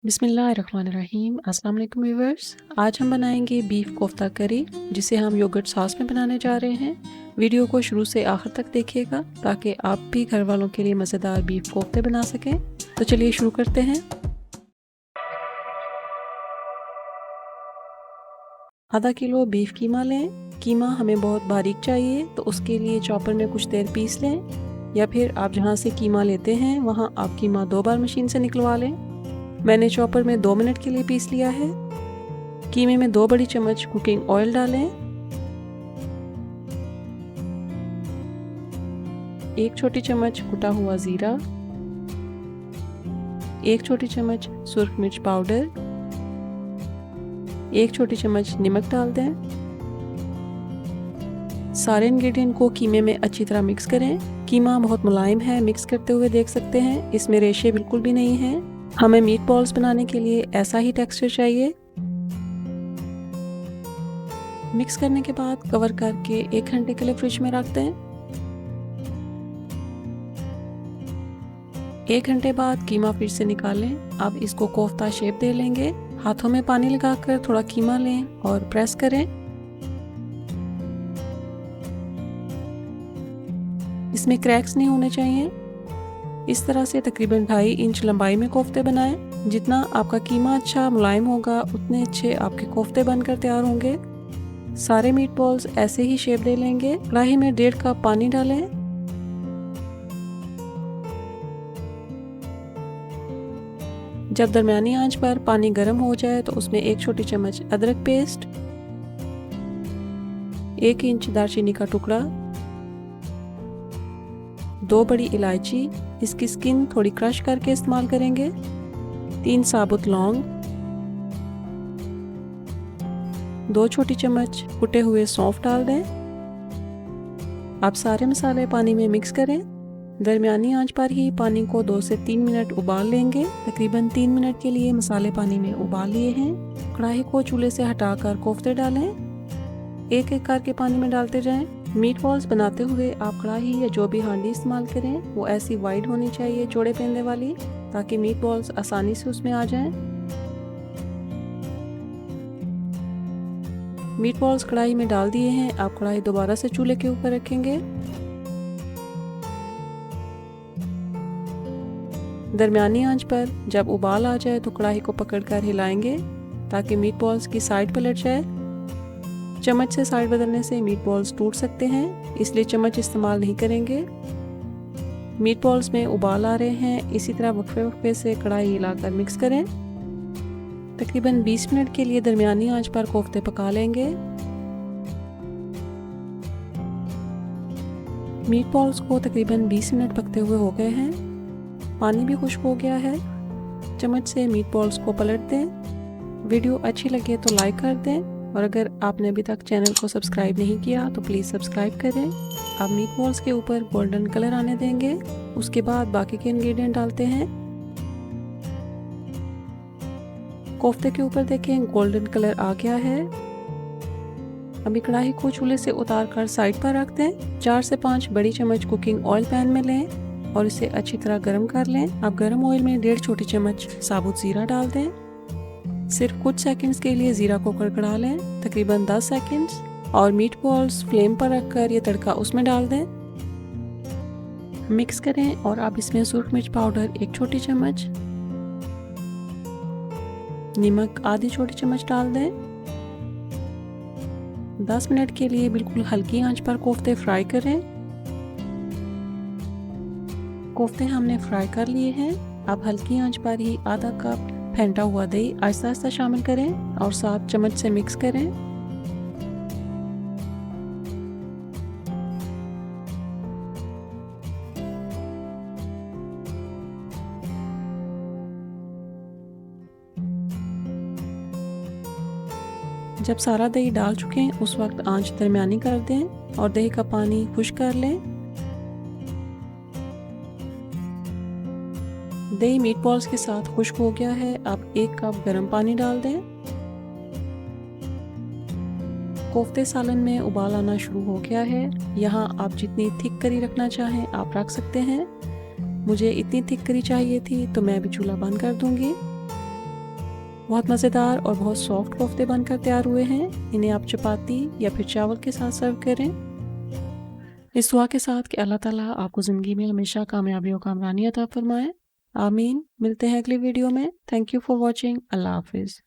बिस्मिल्लाहिर्रहमानिर्रहीम। अस्सलाम वालेकुम व्यूअर्स। आज हम बनाएंगे बीफ कोफ्ता करी, जिसे हम योगर्ट सॉस में बनाने जा रहे हैं। वीडियो को शुरू से आखिर तक देखिएगा ताकि आप भी घर वालों के लिए मज़ेदार बीफ कोफ्ते बना सकें। तो चलिए शुरू करते हैं। आधा किलो बीफ कीमा लें। कीमा हमें बहुत बारीक चाहिए, तो उसके लिए चॉपर में कुछ देर पीस लें, या फिर आप जहाँ से कीमा लेते हैं वहाँ आप कीमा 2 बार मशीन से निकलवा लें। मैंने चॉपर में 2 मिनट के लिए पीस लिया है। कीमे में 2 बड़ी चम्मच कुकिंग ऑयल डालें, 1 छोटी चम्मच कुटा हुआ ज़ीरा, 1 छोटी चम्मच सुर्ख मिर्च पाउडर, 1 छोटी चम्मच नमक डाल दें। सारे इंग्रेडिएंट को कीमे में अच्छी तरह मिक्स करें। कीमा बहुत मुलायम है, मिक्स करते हुए देख सकते हैं इसमें रेशे बिल्कुल भी नहीं हैं। हमें मीट बॉल्स बनाने के लिए ऐसा ही टेक्सचर चाहिए। मिक्स करने के बाद कवर करके 1 घंटे के लिए फ्रिज में रख दें। 1 घंटे बाद कीमा फिर से निकालें। अब इसको कोफ्ता शेप दे लेंगे। हाथों में पानी लगाकर थोड़ा कीमा लें और प्रेस करें। इसमें क्रैक्स नहीं होने चाहिए। इस तरह से तकरीबन 2.5 इंच लंबाई में कोफ्ते बनाएं। जितना आपका कीमा अच्छा मुलायम होगा, उतने अच्छे आपके कोफ्ते बनकर तैयार होंगे। सारे मीट बॉल्स ऐसे ही शेप दे लेंगे। कढ़ाई में 1.5 कप पानी डालें। जब दरमियानी आंच पर पानी गर्म हो जाए तो उसमें 1 छोटी चम्मच अदरक पेस्ट, 1 इंच दालचीनी का टुकड़ा, 2 बड़ी इलायची, इसकी स्किन थोड़ी क्रश करके इस्तेमाल करेंगे, 3 साबुत लौंग, 2 छोटी चम्मच कुटे हुए सौंफ डाल दें। अब सारे मसाले पानी में मिक्स करें। दरमियानी आंच पर ही पानी को 2 से 3 मिनट उबाल लेंगे। तकरीबन 3 मिनट के लिए मसाले पानी में उबाल लिए हैं। कढ़ाई को चूल्हे से हटाकर कोफ्ते डालें। एक एक करके पानी में डालते जाएं। मीट बॉल्स बनाते हुए आप कढ़ाई या जो भी हांडी इस्तेमाल करें वो ऐसी वाइड होनी चाहिए, चौड़े पेंदे वाली, ताकि मीट बॉल्स आसानी से उसमें आ जाएं। मीट बॉल्स कढ़ाई में डाल दिए हैं। आप कढ़ाई दोबारा से चूल्हे के ऊपर रखेंगे। दरमियानी आंच पर जब उबाल आ जाए तो कढ़ाई को पकड़कर हिलाएंगे ताकि मीट बॉल्स की साइड पलट जाए। चम्मच से साइड बदलने से मीट बॉल्स टूट सकते हैं, इसलिए चम्मच इस्तेमाल नहीं करेंगे। मीट बॉल्स में उबाल आ रहे हैं। इसी तरह वक्फे वक्फे से कढ़ाई हिलाकर मिक्स करें। तकरीबन 20 मिनट के लिए दरमियानी आंच पर कोफ्ते पका लेंगे। मीट बॉल्स को तकरीबन 20 मिनट पकते हुए हो गए हैं। पानी भी खुश्क हो गया है। चम्मच से मीट बॉल्स को पलट दें। वीडियो अच्छी लगे तो लाइक कर दें, और अगर आपने अभी तक चैनल को सब्सक्राइब नहीं किया तो प्लीज़ सब्सक्राइब करें। अब मीट बॉल्स के ऊपर गोल्डन कलर आने देंगे। उसके बाद बाकी के इंग्रेडिएंट डालते हैं। कोफ्ते के ऊपर देखें गोल्डन कलर आ गया है। अभी कढ़ाई को चूल्हे से उतारकर साइड पर रख दें। 4 से 5 बड़ी चम्मच कुकिंग ऑयल पैन में लें और इसे अच्छी तरह गर्म कर लें। अब गर्म ऑयल में 1.5 छोटी चम्मच साबुत ज़ीरा डाल दें। सिर्फ कुछ सेकंड्स के लिए ज़ीरा को कड़कड़ा लें, तकरीबन 10 सेकंड्स, और मीट बॉल्स फ्लेम पर रखकर ये तड़का उसमें डाल दें। मिक्स करें और अब इसमें सुर्ख मिर्च पाउडर 1 छोटी चम्मच, नमक आधी छोटी चम्मच डाल दें। 10 मिनट के लिए बिल्कुल हल्की आंच पर कोफ्ते फ्राई करें। कोफ्ते हमने फ्राई कर लिए हैं। अब हल्की आंच पर ही आधा कप फेंटा हुआ दही आहिस्ता आहिस्ता शामिल करें और साथ चम्मच से मिक्स करें। जब सारा दही डाल चुके हैं उस वक्त आंच दरमियानी कर दें और दही का पानी खुश्क कर लें। दही मीट बॉल्स के साथ खुश्क हो गया है। अब 1 कप गर्म पानी डाल दें। कोफ्ते सालन में उबाल आना शुरू हो गया है। यहाँ आप जितनी थिक करी रखना चाहें आप रख सकते हैं। मुझे इतनी थिक करी चाहिए थी तो मैं अभी चूल्हा बंद कर दूंगी। बहुत मज़ेदार और बहुत सॉफ्ट कोफ्ते बनकर तैयार हुए हैं। इन्हें आप चपाती या फिर चावल के साथ सर्व करें। इस दुआ के साथ कि अल्लाह ताला आपको ज़िंदगी में हमेशा कामयाबी और कामरानी अता फरमाए। आमीन। मिलते हैं अगली वीडियो में। Thank you for watching. अल्लाह हाफिज़।